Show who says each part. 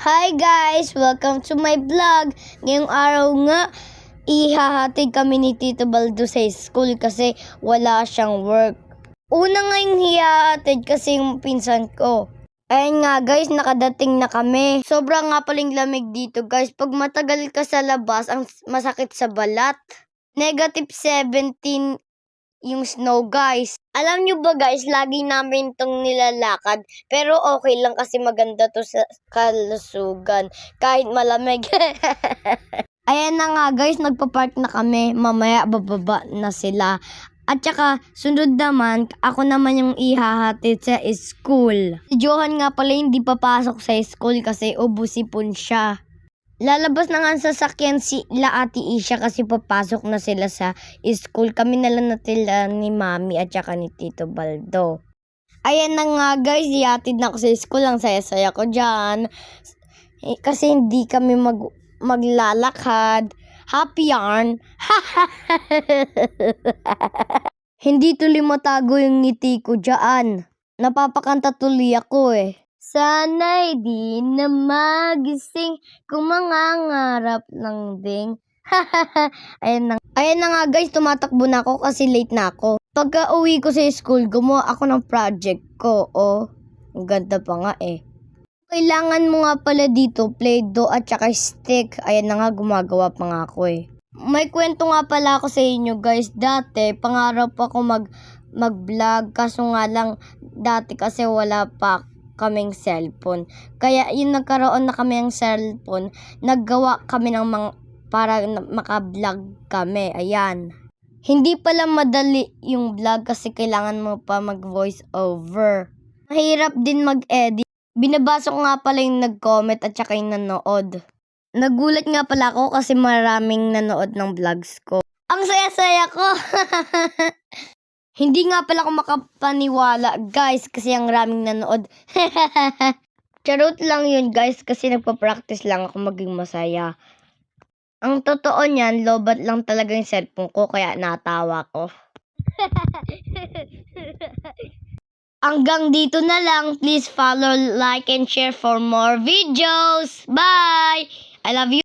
Speaker 1: Hi guys! Welcome to my vlog. Ngayong araw nga, ihahatid kami ni Tito Baldo sa school kasi wala siyang work. Una nga yung hihahatid kasi yung pinsan ko. Ayun nga guys, nakadating na kami. Sobrang nga paling lamig dito guys. Pag matagal ka sa labas, ang masakit sa balat. -17 yung snow guys. Alam nyo ba guys, lagi namin itong nilalakad. Pero okay lang kasi maganda to sa kalusugan. Kahit malamig. Ayan na nga guys, nagpa-park na kami. Mamaya bababa na sila. At saka, sunod naman, ako naman yung ihahatid sa school. Si Johan nga pala hindi papasok sa school kasi ubusipon siya. Lalabas na nga ang sasakyan sila Ate Isha kasi papasok na sila sa school. Kami na lang natila ni Mami at saka ni Tito Baldo. Ayan na nga guys, ihatid na ako sa school. Ang saya-saya ko dyan. Kasi hindi kami maglalakad. Happy yarn. Hindi tuloy matago yung ngiti ko dyan. Napapakanta tuloy ako eh. Sana'y di na magising kung mangangarap lang ding. Ayan na nga guys, tumatakbo na ako kasi late na ako. Pagka uwi ko sa school, gumawa ako ng project ko. Oh, ang ganda pa nga eh. Kailangan mo nga pala dito, Play-Doh at saka stick. Ayan na nga, gumagawa pa nga ako eh. May kwento nga pala ako sa inyo guys. Dati, pangarap ako mag-vlog. Kaso nga lang, dati kasi wala pa kaming cellphone. Kaya yung nagkaroon na kami ng cellphone, naggawa kami ng para maka-vlog kami. Ayan. Hindi pala madali yung vlog kasi kailangan mo pa mag-voice over. Mahirap din mag-edit. Binabasa ko nga pala yung nag-comment at saka yung nanood. Nagulat nga pala ako kasi maraming nanood ng vlogs ko. Ang saya-saya ko! Hindi nga pala ako makapaniwala guys kasi ang raming nanood. Charot lang yun guys kasi nagpa-practice lang ako maging masaya. Ang totoo niyan, lobat lang talaga yung cellphone ko kaya natawa ko. Hanggang dito na lang. Please follow, like, and share for more videos. Bye! I love you.